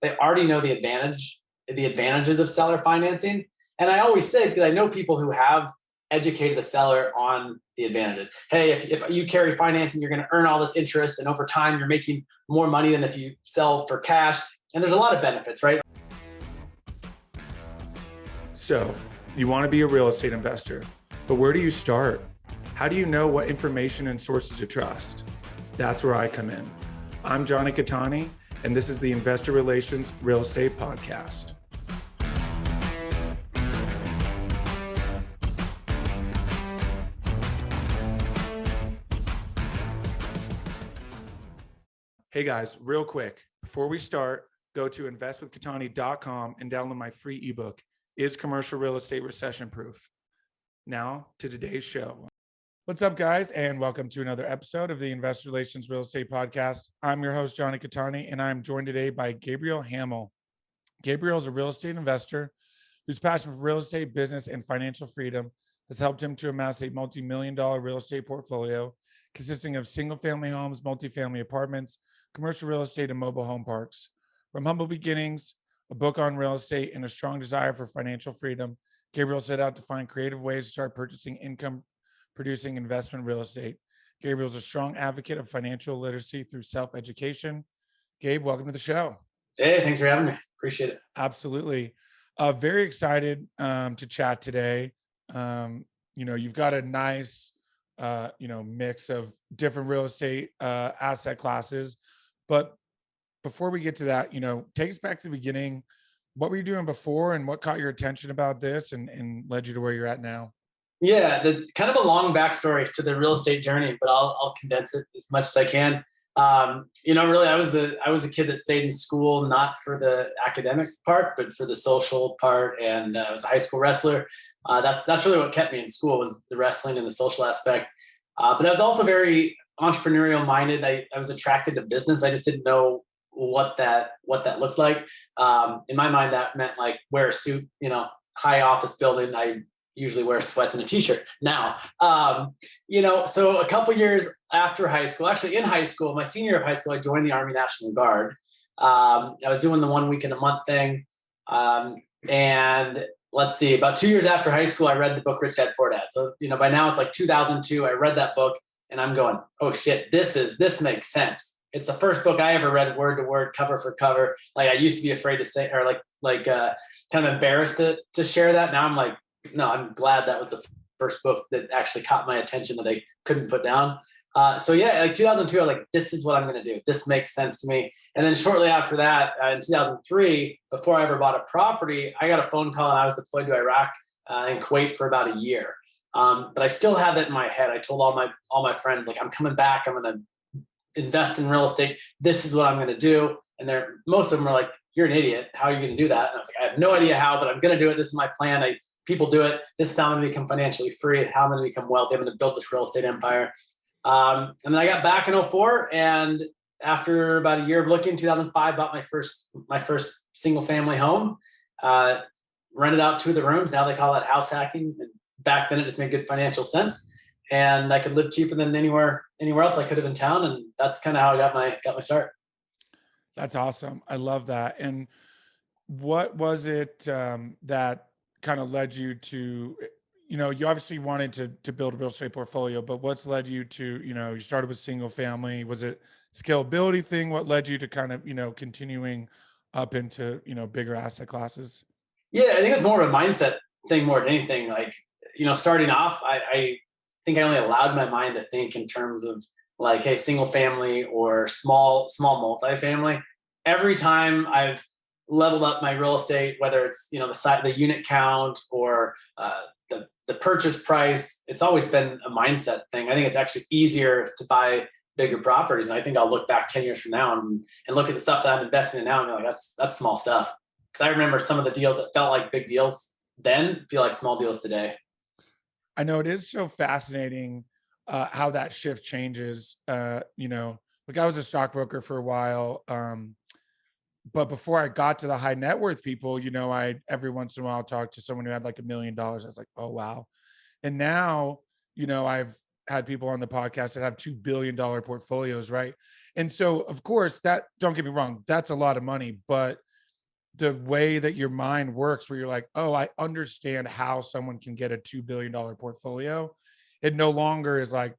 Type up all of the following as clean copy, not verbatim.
they already know the advantages of seller financing. And I always say, because I know people who have educated the seller on the advantages. Hey, if you carry financing, you're going to earn all this interest, and over time you're making more money than if you sell for cash. And there's a lot of benefits, right? So you want to be a real estate investor, but where do you start? How do you know what information and sources to trust? That's where I come in. I'm Jonny, and this is the Investor Relations Real Estate Podcast. Hey guys, real quick, before we start, go to investwithkatani.com and download my free ebook, Is Commercial Real Estate Recession Proof? Now to today's show. What's up, guys, and welcome to another episode of the Investor Relations Real Estate Podcast. I'm your host, Jonny, and I'm joined today by Gabriel Hamel. Gabriel is a real estate investor whose passion for real estate, business, and financial freedom has helped him to amass a multi-million-dollar real estate portfolio consisting of single-family homes, multifamily apartments, commercial real estate, and mobile home parks. From humble beginnings, a book on real estate, and a strong desire for financial freedom, Gabriel set out to find creative ways to start purchasing income-producing investment real estate. Gabriel is a strong advocate of financial literacy through self-education. Gabe, welcome to the show. Hey, thanks for having me. Appreciate it. Absolutely. Very excited to chat today. You've got a nice mix of different real estate asset classes. But before we get to that, take us back to the beginning. What were you doing before and what caught your attention about this and led you to where you're at now? Yeah, that's kind of a long backstory to the real estate journey, but I'll condense it as much as I can. Really, I was the kid that stayed in school, not for the academic part, but for the social part. And I was a high school wrestler. That's really what kept me in school, was the wrestling and the social aspect. But I was also very entrepreneurial minded. I was attracted to business. I just didn't know what that looked like. In my mind, that meant like wear a suit, high office building. I usually wear sweats and a t-shirt now. So a couple years after high school, actually in high school, my senior year of high school, I joined the Army National Guard. I was doing the 1 week in a month thing. And let's see, about 2 years after high school, I read the book Rich Dad Poor Dad. So, by now it's like 2002. I read that book and I'm going, oh shit, this makes sense. It's the first book I ever read word to word, cover for cover. Like I used to be afraid to say, or kind of embarrassed to share that. Now I'm like, no, I'm glad that was the first book that actually caught my attention that I couldn't put down. Like 2002, I was like, this is what I'm going to do. This makes sense to me. And then shortly after that, in 2003, before I ever bought a property, I got a phone call and I was deployed to Iraq and Kuwait for about a year. But I still had that in my head. I told all my friends, like, I'm coming back. I'm going to invest in real estate. This is what I'm going to do. And most of them were like, you're an idiot. How are you going to do that? And I was like, I have no idea how, but I'm going to do it. This is my plan. People do it. This is how I'm going to become financially free. How I'm going to become wealthy. I'm going to build this real estate empire. And then I got back in 2004, and after about a year of looking, 2005, bought my first single family home, rented out 2 of the rooms. Now they call that house hacking. And back then it just made good financial sense. And I could live cheaper than anywhere else I could have in town. And that's kind of how I got my start. That's awesome. I love that. And what was it that kind of led you to, you obviously wanted to build a real estate portfolio, but what's led you to, you started with single family? Was it scalability thing? What led you to kind of, continuing up into, bigger asset classes? Yeah, I think it's more of a mindset thing more than anything. Like, starting off, I think I only allowed my mind to think in terms of like, hey, single family or small multifamily. Every time I've leveled up my real estate, whether it's, the unit count or the purchase price, it's always been a mindset thing. I think it's actually easier to buy bigger properties. And I think I'll look back 10 years from now and look at the stuff that I'm investing in now and be like, that's small stuff. Because I remember some of the deals that felt like big deals then feel like small deals today. I know it is so fascinating how that shift changes. Like I was a stockbroker for a while. But before I got to the high net worth people, I every once in a while talk to someone who had like $1 million. I was like, oh, wow. And now, I've had people on the podcast that have $2 billion portfolios, right? And so, of course, don't get me wrong, that's a lot of money. But the way that your mind works, where you're like, oh, I understand how someone can get a $2 billion portfolio. It no longer is like,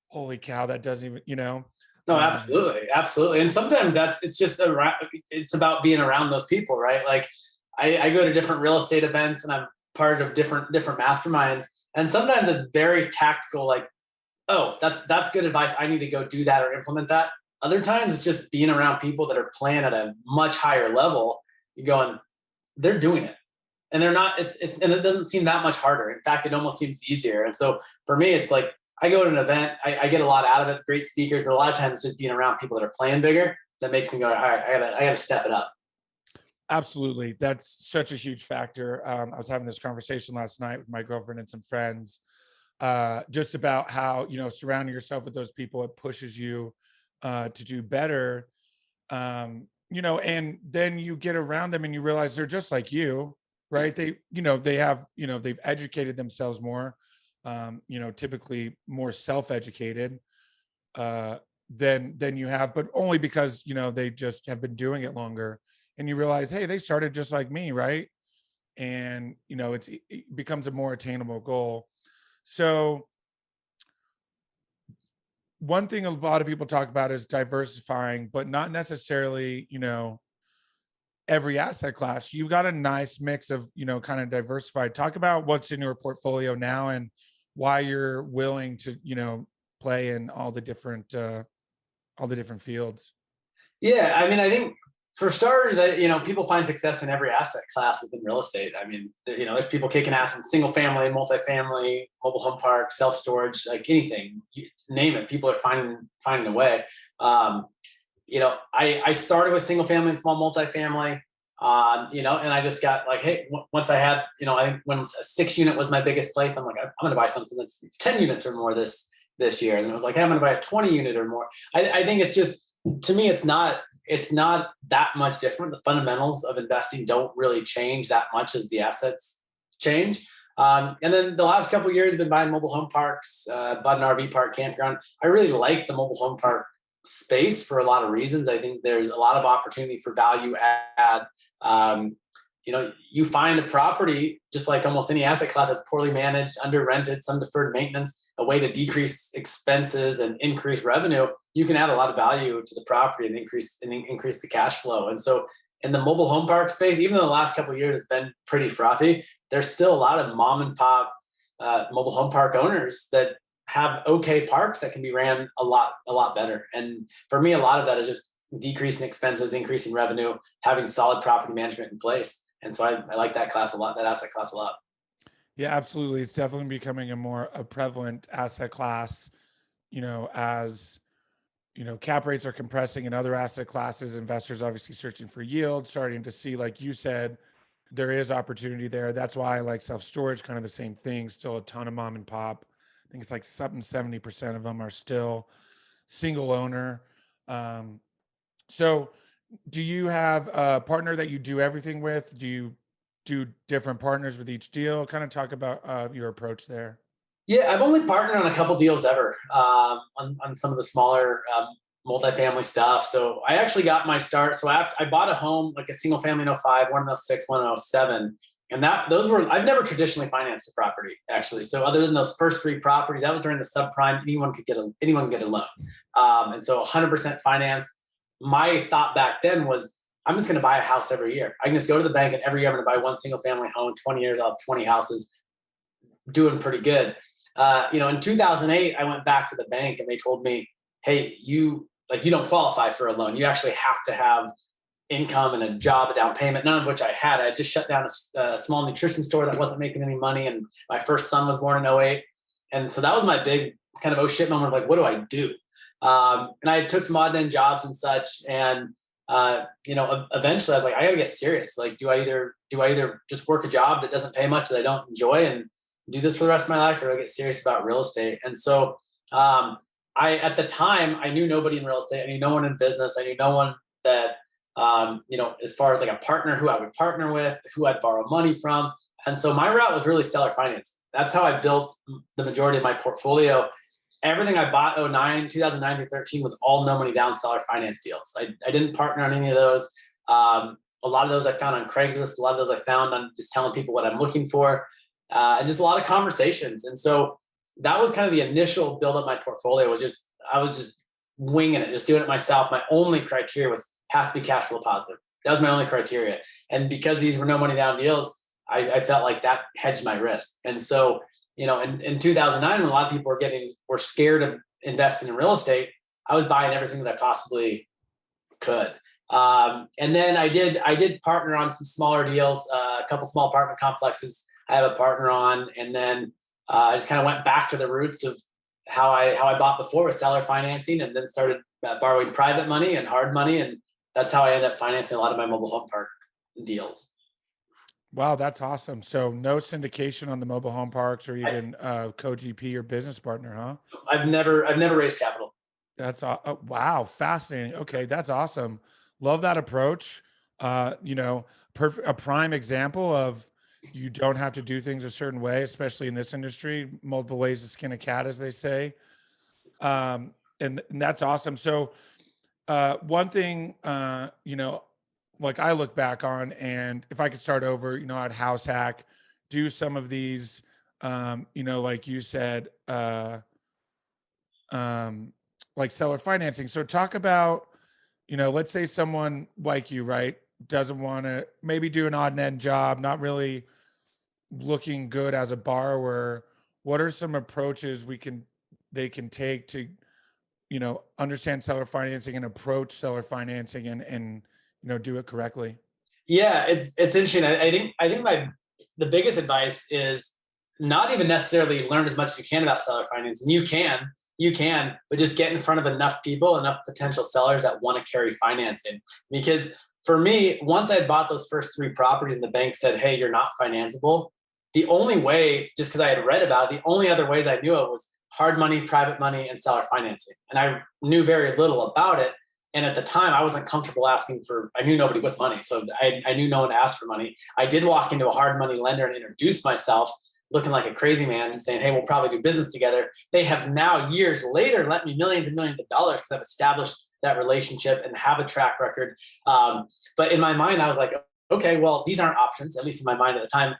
holy cow, that doesn't even, No, absolutely, absolutely. And sometimes it's about being around those people, right? Like I go to different real estate events and I'm part of different masterminds. And sometimes it's very tactical, like, oh, that's good advice. I need to go do that or implement that. Other times it's just being around people that are playing at a much higher level. You're going, they're doing it. And they're not, and it doesn't seem that much harder. In fact, it almost seems easier. And so for me, it's like I go to an event, I get a lot out of it, great speakers, but a lot of times it's just being around people that are playing bigger that makes me go, all right, I gotta step it up. Absolutely. That's such a huge factor. I was having this conversation last night with my girlfriend and some friends, just about how, surrounding yourself with those people, it pushes you to do better. And then you get around them and you realize they're just like you, right? They have, they've educated themselves more, typically more self-educated than you have, but only because, they just have been doing it longer. And you realize, hey, they started just like me, right? And it becomes a more attainable goal. So one thing a lot of people talk about is diversifying, but not necessarily, every asset class. You've got a nice mix of, kind of diversified. Talk about what's in your portfolio now and why you're willing to, play in all the different fields. Yeah, I mean, I think for starters, people find success in every asset class within real estate. I mean, there's people kicking ass in single family, multifamily, mobile home park, self storage, like anything, you name it. People are finding a way. I started with single family and small multifamily. And I just got like, hey, once I had, I think when a 6 unit was my biggest place, I'm like, I'm going to buy something that's 10 units or more this year. And it was like, hey, I'm going to buy a 20 unit or more. I think it's just, to me, it's not that much different. The fundamentals of investing don't really change that much as the assets change. And then the last couple of years, I've been buying mobile home parks, bought an RV park, campground. I really like the mobile home park space for a lot of reasons. I think there's a lot of opportunity for value add. You find a property, just like almost any asset class, that's poorly managed, under rented, some deferred maintenance, a way to decrease expenses and increase revenue. You can add a lot of value to the property and increase the cash flow. And so in the mobile home park space, even though the last couple of years has been pretty frothy, there's still a lot of mom and pop mobile home park owners that have okay parks that can be ran a lot better. And for me, a lot of that is just decreasing expenses, increasing revenue, having solid property management in place. And so I like that class a lot, that asset class a lot. Yeah, absolutely. It's definitely becoming a prevalent asset class, as, cap rates are compressing in other asset classes, investors obviously searching for yield, starting to see, like you said, there is opportunity there. That's why I like self-storage, kind of the same thing, still a ton of mom and pop. I think it's like something 70% of them are still single owner. So do you have a partner that you do everything with? Do you do different partners with each deal? Kind of talk about your approach there. Yeah, I've only partnered on a couple deals ever, on some of the smaller multifamily stuff. So I actually got my start. So I bought a home, like a single family in '05, one in '06, one in '07. And I've never traditionally financed a property, actually. So other than those first three properties, that was during the subprime, anyone could get a loan. And so 100% financed. My thought back then was, I'm just going to buy a house every year. I can just go to the bank and every year I'm going to buy one single family home. 20 years, I'll have 20 houses, doing pretty good. In 2008, I went back to the bank and they told me, hey, you don't qualify for a loan. You actually have to have income and a job, a down payment, none of which I had. I just shut down a small nutrition store that wasn't making any money. And my first son was born in '08. And so that was my big kind of oh shit moment of like, what do I do? And I took some odd end jobs and such. And, eventually I was like, I gotta get serious. Like, do I either just work a job that doesn't pay much that I don't enjoy and do this for the rest of my life, or do I get serious about real estate? And so at the time, I knew nobody in real estate. I knew no one in business. I knew no one that, as far as like a partner who I would partner with, who I'd borrow money from. And so my route was really seller financing. That's how I built the majority of my portfolio. Everything I bought 2009 to 13 was all no money down seller finance deals. I didn't partner on any of those. A lot of those I found on Craigslist. A lot of those I found on just telling people what I'm looking for, and just a lot of conversations. And so that was kind of the initial build of my portfolio. I was just winging it, just doing it myself. My only criteria was has to be cash flow positive. That was my only criteria. And because these were no money down deals, I felt like that hedged my risk. And so, in 2009, when a lot of people were scared of investing in real estate, I was buying everything that I possibly could. And then I did partner on some smaller deals, a couple small apartment complexes I have a partner on. And then I just kind of went back to the roots of how I bought before with seller financing, and then started borrowing private money and hard money. And that's how I ended up financing a lot of my mobile home park deals. Wow, that's awesome. So no syndication on the mobile home parks or even co-GP or business partner, huh? I've never raised capital. That's wow, fascinating. Okay, that's awesome. Love that approach. A prime example of you don't have to do things a certain way, especially in this industry. Multiple ways to skin a cat, as they say. And that's awesome. So one thing, like I look back on, and if I could start over, I'd house hack, do some of these, like you said, like seller financing. So talk about, let's say someone like you, right, doesn't want to maybe do an odd end job, not really looking good as a borrower. What are some approaches they can take to, understand seller financing and approach seller financing and do it correctly? Yeah, it's interesting. I think the biggest advice is not even necessarily learn as much as you can about seller financing. You can, but just get in front of enough people, enough potential sellers that want to carry financing. Because for me, once I bought those first 3 properties and the bank said, "Hey, you're not financeable," the only way, just because I had read about it, the only other ways I knew it was hard money, private money, and seller financing. And I knew very little about it. And at the time, I wasn't comfortable asking I knew nobody with money. So I knew no one asked for money. I did walk into a hard money lender and introduce myself looking like a crazy man and saying, "Hey, we'll probably do business together." They have now, years later, lent me millions and millions of dollars because I've established that relationship and have a track record. But in my mind, I was like, okay, well, these aren't options, at least in my mind at the time.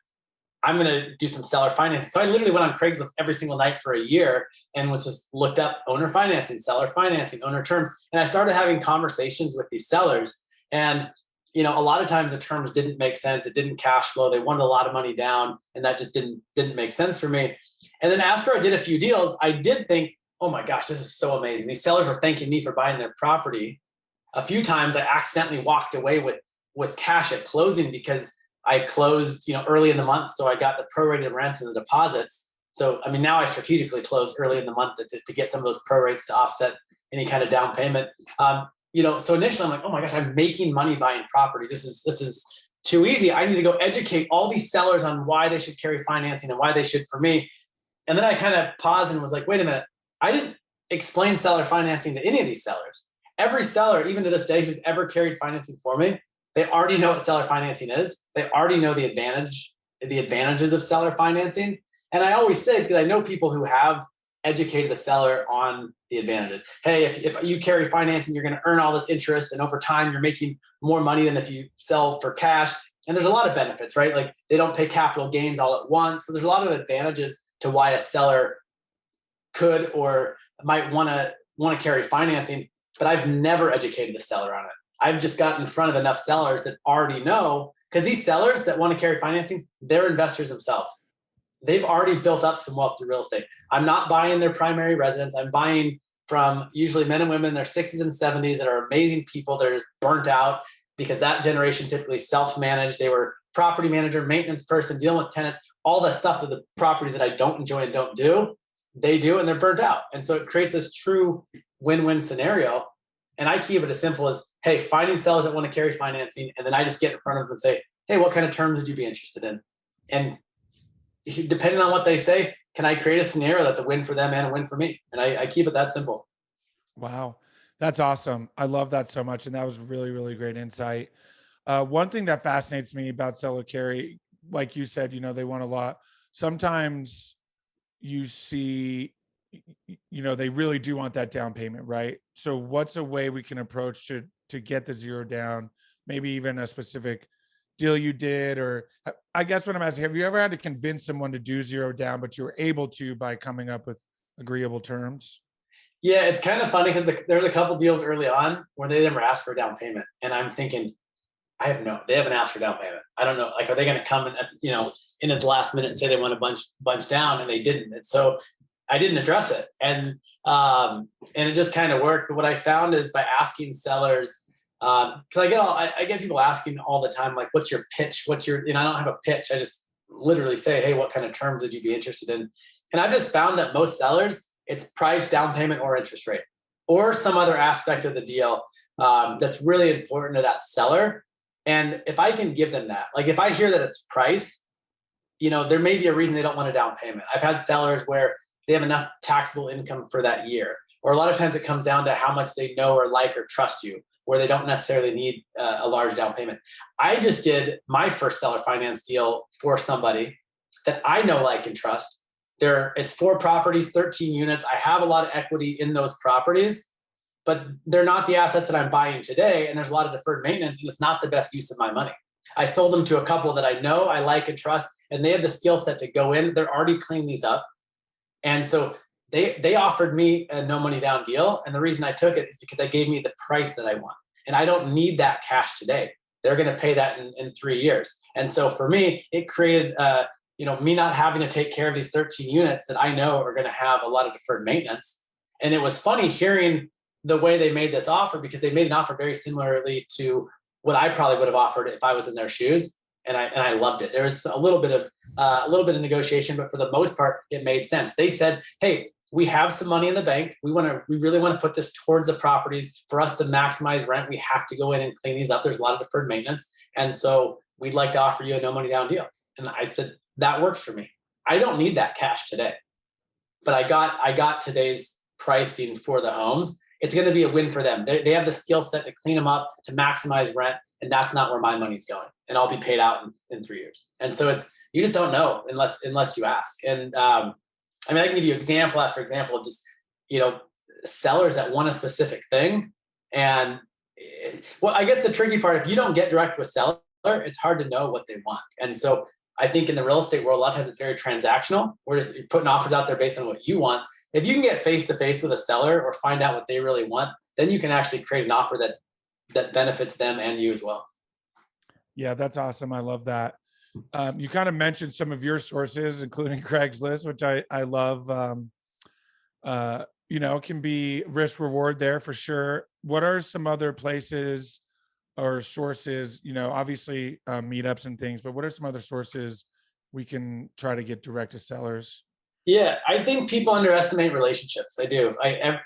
I'm going to do some seller financing. So I literally went on Craigslist every single night for a year and was just looked up owner financing, seller financing, owner terms. And I started having conversations with these sellers. And, a lot of times the terms didn't make sense. It didn't cash flow. They wanted a lot of money down, and that just didn't make sense for me. And then after I did a few deals, I did think, oh my gosh, this is so amazing. These sellers were thanking me for buying their property. A few times I accidentally walked away with cash at closing because I closed, early in the month. So I got the prorated rents and the deposits. So, now I strategically close early in the month to get some of those prorates to offset any kind of down payment. So initially I'm like, oh my gosh, I'm making money buying property. This is too easy. I need to go educate all these sellers on why they should carry financing and why they should for me. And then I kind of paused and was like, wait a minute. I didn't explain seller financing to any of these sellers. Every seller, even to this day, who's ever carried financing for me, they already know what seller financing is. They already know the advantages of seller financing. And I always say, because I know people who have educated the seller on the advantages. Hey, if you carry financing, you're going to earn all this interest, and over time, you're making more money than if you sell for cash. And there's a lot of benefits, right? Like they don't pay capital gains all at once. So there's a lot of advantages to why a seller could or might want to carry financing. But I've never educated the seller on it. I've just gotten in front of enough sellers that already know, because these sellers that want to carry financing, they're investors themselves. They've already built up some wealth through real estate. I'm not buying their primary residence. I'm buying from usually men and women in their 60s and 70s that are amazing people. They're just burnt out because that generation typically self-managed. They were property manager, maintenance person, dealing with tenants, all the stuff that the properties that I don't enjoy and don't do, they do, and they're burnt out. And so it creates this true win-win scenario. And I keep it as simple as, hey, finding sellers that want to carry financing. And then I just get in front of them and say, hey, what kind of terms would you be interested in? And depending on what they say, can I create a scenario that's a win for them and a win for me? And I keep it that simple. Wow. That's awesome. I love that so much. And that was really, really great insight. One thing that fascinates me about seller carry, like you said, they want a lot. Sometimes you see, they really do want that down payment, right? So what's a way we can approach to get the zero down maybe even a specific deal you did? Or I guess what I'm asking, have you ever had to convince someone to do zero down, but you were able to by coming up with agreeable terms? Yeah, it's kind of funny because there's a couple deals early on where they never asked for a down payment, and I'm thinking, they haven't asked for down payment. I don't know, like, are they going to come and in at the last minute and say they want a bunch down, and they didn't, and so I didn't address it, and it just kind of worked. But what I found is by asking sellers, because I get people asking all the time, like, what's your pitch? What's your, I don't have a pitch. I just literally say, hey, what kind of terms would you be interested in? And I've just found that most sellers, it's price, down payment, or interest rate, or some other aspect of the deal that's really important to that seller. And if I can give them that, like if I hear that it's price, there may be a reason they don't want a down payment. I've had sellers where they have enough taxable income for that year, or a lot of times it comes down to how much they know or like or trust you, where they don't necessarily need a large down payment. I just did my first seller finance deal for somebody that I know, like, and trust. It's 4 properties, 13 units. I have a lot of equity in those properties, but they're not the assets that I'm buying today. And there's a lot of deferred maintenance, and it's not the best use of my money. I sold them to a couple that I know, I like, and trust, and they have the skill set to go in. They're already cleaning these up. And so they offered me a no money down deal. And the reason I took it is because they gave me the price that I want. And I don't need that cash today. They're going to pay that in 3 years. And so for me, it created me not having to take care of these 13 units that I know are going to have a lot of deferred maintenance. And it was funny hearing the way they made this offer, because they made an offer very similarly to what I probably would have offered if I was in their shoes. And I loved it. There was a little bit of negotiation, but for the most part, it made sense. They said, hey, we have some money in the bank. We really want to put this towards the properties. For us to maximize rent, we have to go in and clean these up. There's a lot of deferred maintenance. And so we'd like to offer you a no money down deal. And I said, that works for me. I don't need that cash today, but I got today's pricing for the homes. It's going to be a win for them. They have the skill set to clean them up, to maximize rent, and that's not where my money's going. And I'll be paid out in 3 years. And so you just don't know unless you ask. And I can give you example after example of just sellers that want a specific thing. And I guess the tricky part, if you don't get direct with seller, it's hard to know what they want. And so I think in the real estate world, a lot of times it's very transactional. You're putting offers out there based on what you want. If you can get face to face with a seller or find out what they really want, then you can actually create an offer that benefits them and you as well. Yeah, that's awesome. I love that. You kind of mentioned some of your sources, including Craigslist, which I love. Can be risk reward there for sure. What are some other places or sources, obviously meetups and things, but what are some other sources we can try to get direct to sellers? Yeah, I think people underestimate relationships. They do.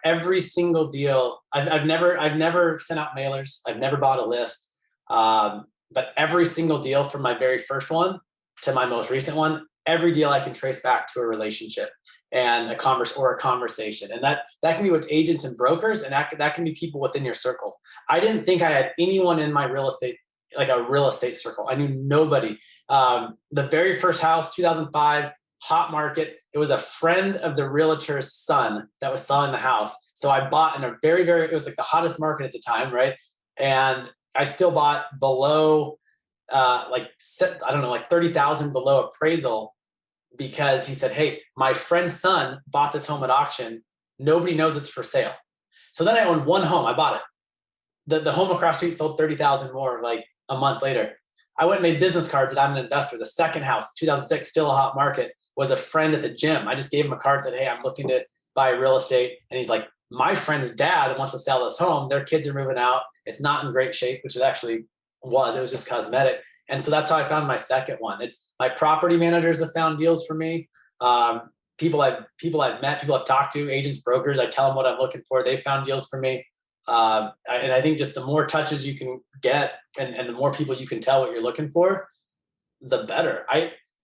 Every single deal, I've never sent out mailers. I've never bought a list. But every single deal from my very first one to my most recent one, every deal I can trace back to a relationship and a conversation. And that can be with agents and brokers, and that can be people within your circle. I didn't think I had anyone in my real estate, like a real estate circle. I knew nobody. The very first house, 2005, hot market. It was a friend of the realtor's son that was selling the house. So I bought in a it was like the hottest market at the time, right? And I still bought below, like 30,000 below appraisal, because he said, hey, my friend's son bought this home at auction. Nobody knows it's for sale. So then I owned one home. I bought it. The home across the street sold 30,000 more like a month later. I went and made business cards that I'm an investor. The second house, 2006, still a hot market, was a friend at the gym. I just gave him a card, said, hey, I'm looking to buy real estate. And he's like, my friend's dad wants to sell this home. Their kids are moving out. It's not in great shape, which it actually was. It was just cosmetic. And so that's how I found my second one. It's my property managers have found deals for me. People I've met, people I've talked to, agents, brokers, I tell them what I'm looking for. They found deals for me. And I think just the more touches you can get and the more people you can tell what you're looking for, the better.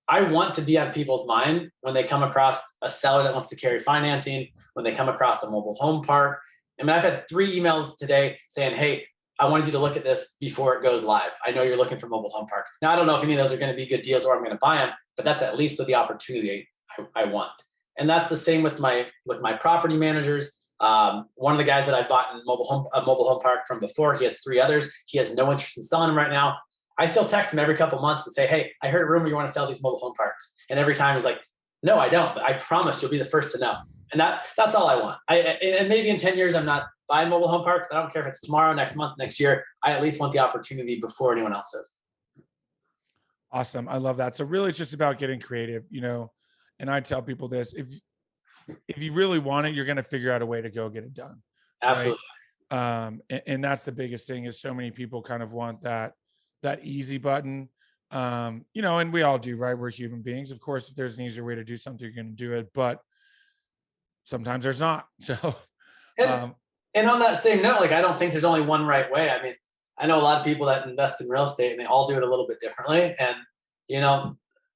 I want to be on people's mind when they come across a seller that wants to carry financing, when they come across a mobile home park. I mean, I've had 3 emails today saying, hey, I wanted you to look at this before it goes live. I know you're looking for mobile home parks. Now, I don't know if any of those are going to be good deals or I'm going to buy them, but that's at least with the opportunity I want. And that's the same with my property managers. One of the guys that I bought a mobile home park from before, he has 3 others. He has no interest in selling them right now. I still text him every couple months and say, hey, I heard a rumor you want to sell these mobile home parks. And every time he's like, no, I don't, but I promise you'll be the first to know. And that's all I want. And maybe in 10 years, I'm not buying mobile home parks, but I don't care if it's tomorrow, next month, next year. I at least want the opportunity before anyone else does. Awesome. I love that. So really it's just about getting creative, and I tell people this, if you really want it, you're going to figure out a way to go get it done. Absolutely. Right? And that's the biggest thing is so many people kind of want that easy button. And we all do, right? We're human beings. Of course, if there's an easier way to do something, you're going to do it, but sometimes there's not. So, and on that same note, like, I don't think there's only one right way. I mean, I know a lot of people that invest in real estate and they all do it a little bit differently. And,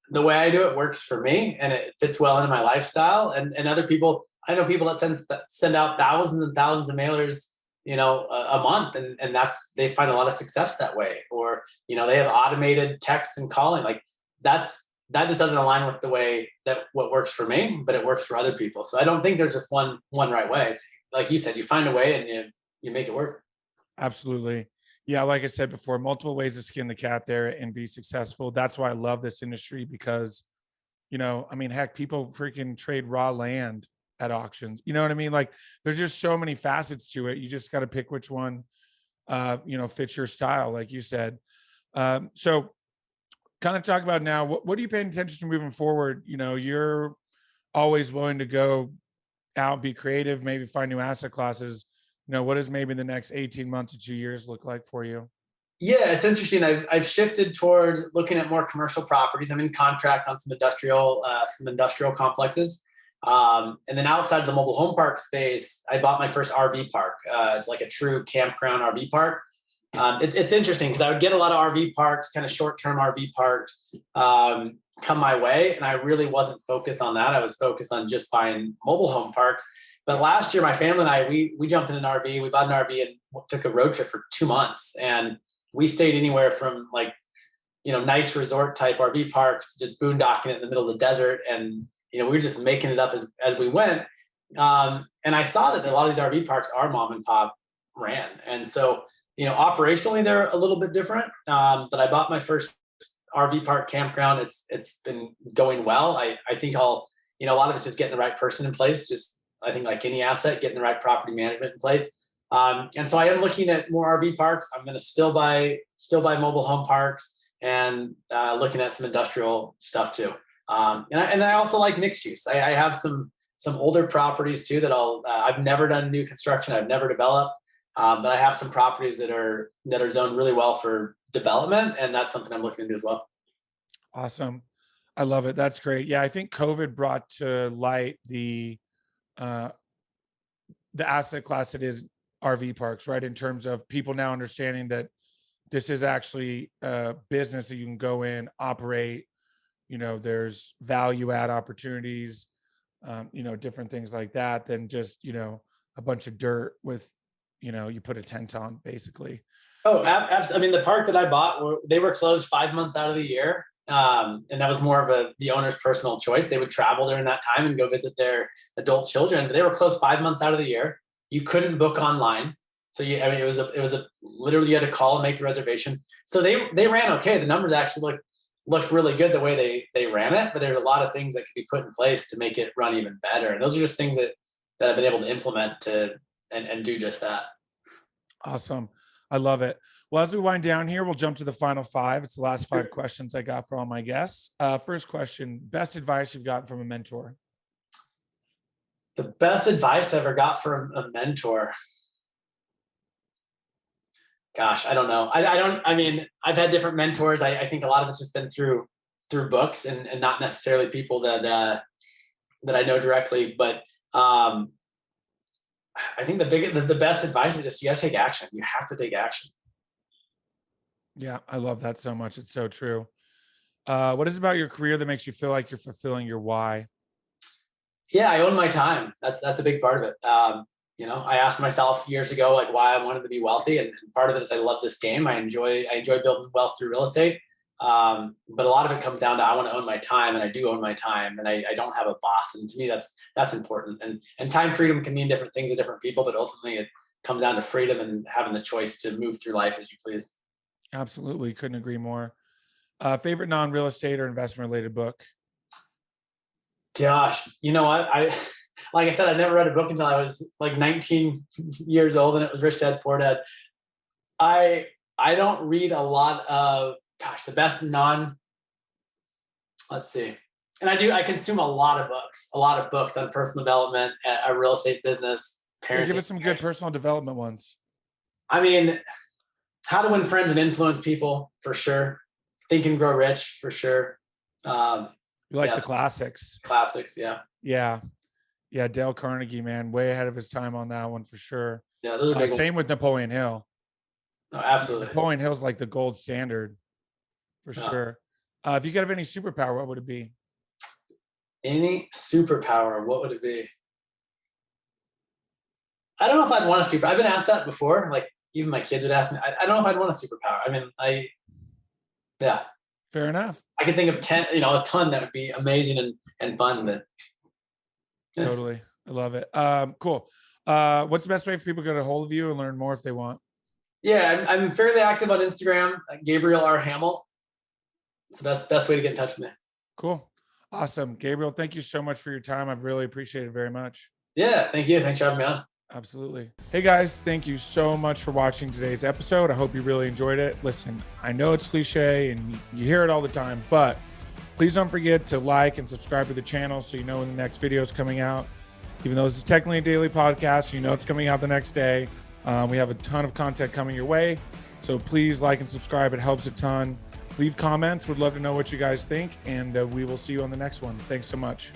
the way I do it works for me and it fits well into my lifestyle. And other people, I know people that send out thousands and thousands of mailers, a month. And they find a lot of success that way. Or, they have automated text and calling. Like that just doesn't align with the way that what works for me, but it works for other people. So I don't think there's just one right way. It's like you said, you find a way and you make it work. Absolutely. Yeah. Like I said before, multiple ways to skin the cat there and be successful. That's why I love this industry because, heck, people freaking trade raw land at auctions. You know what I mean? Like there's just so many facets to it. You just got to pick which one, fits your style, like you said. So kind of talk about now, what are you paying attention to moving forward? You're always willing to go out, be creative, maybe find new asset classes. What does maybe the next 18 months to 2 years look like for you? Yeah, it's interesting. I've shifted towards looking at more commercial properties. I'm in contract on some industrial complexes. And then outside of the mobile home park space, I bought my first RV park. It's like a true campground RV park. It's interesting because I would get a lot of RV parks, kind of short-term RV parks, come my way. And I really wasn't focused on that. I was focused on just buying mobile home parks. But last year, my family and I, we jumped in an RV. We bought an RV and took a road trip for 2 months. And we stayed anywhere from nice resort type RV parks, just boondocking it in the middle of the desert. And, we were just making it up as we went. And I saw that a lot of these RV parks are mom and pop ran. And so, operationally, they're a little bit different. But I bought my first RV park campground. It's been going well. I think a lot of it's just getting the right person in place. I think like any asset, getting the right property management in place. And so I am looking at more RV parks. I'm going to still buy mobile home parks and looking at some industrial stuff too. And I also like mixed use. I have some older properties too that I've never done new construction. I've never developed, but I have some properties that are zoned really well for development, and that's something I'm looking into as well. Awesome. I love it. That's great. Yeah, I think COVID brought to light the asset class that is RV parks, right? In terms of people now understanding that this is actually a business that you can go in, operate, there's value add opportunities, different things like that than just, a bunch of dirt with, you put a tent on basically. Oh, absolutely. I mean, the park that I bought, they were closed 5 months out of the year. And that was more of the owner's personal choice. They would travel during that time and go visit their adult children, but they were closed 5 months out of the year. You couldn't book online. So it was literally you had to call and make the reservations. So they ran okay. The numbers actually looked really good the way they ran it, but there's a lot of things that could be put in place to make it run even better. And those are just things that I've been able to implement and do just that. Awesome. I love it. Well, as we wind down here, we'll jump to the final 5. It's the last 5 questions I got for all my guests. First question, best advice you've gotten from a mentor? The best advice I ever got from a mentor. Gosh, I don't know. I mean, I've had different mentors. I think a lot of it's just been through books and not necessarily people that I know directly. But I think the best advice is just you got to take action. You have to take action. Yeah, I love that so much. It's so true. What is it about your career that makes you feel like you're fulfilling your why? Yeah, I own my time. That's a big part of it. I asked myself years ago, like, why I wanted to be wealthy. And part of it is I love this game. I enjoy building wealth through real estate. But a lot of it comes down to, I want to own my time, and I do own my time, and I don't have a boss. And to me, that's important. And time freedom can mean different things to different people, but ultimately it comes down to freedom and having the choice to move through life as you please. Absolutely. Couldn't agree more. Favorite non-real estate or investment related book? Gosh, you know what? Like I said, I never read a book until I was like 19 years old, and it was Rich Dad Poor Dad. I don't read a lot of, gosh, the best let's see. And I consume a lot of books on personal development, a real estate business, parenting. Give us some good personal development ones. I mean, How to Win Friends and Influence People, for sure. Think and Grow Rich, for sure. You like the classics. Classics, yeah. Yeah, Dale Carnegie, man, way ahead of his time on that one for sure. Yeah, those are big same with Napoleon Hill. Oh, absolutely. Napoleon Hill's like the gold standard for sure. If you could have any superpower, what would it be? Any superpower, what would it be? I don't know if I'd want a super. I've been asked that before. Like even my kids would ask me. I don't know if I'd want a superpower. I mean, yeah. Fair enough. I could think of a ton that would be amazing and fun. But yeah. Totally, I love it. Cool. What's the best way for people to get a hold of you and learn more if they want? Yeah, I'm fairly active on Instagram, Gabriel R. Hamel. So that's the best way to get in touch with me. Cool. Awesome. Gabriel, thank you so much for your time. I've really appreciated it very much. Yeah, thank you. Thanks for having me on. Absolutely. Hey guys, thank you so much for watching today's episode. I hope you really enjoyed it. Listen, I know it's cliche and you hear it all the time, but please don't forget to like and subscribe to the channel so you know when the next video is coming out. Even though this is technically a daily podcast, you know it's coming out the next day. We have a ton of content coming your way. So please like and subscribe. It helps a ton. Leave comments. Would love to know what you guys think. And we will see you on the next one. Thanks so much.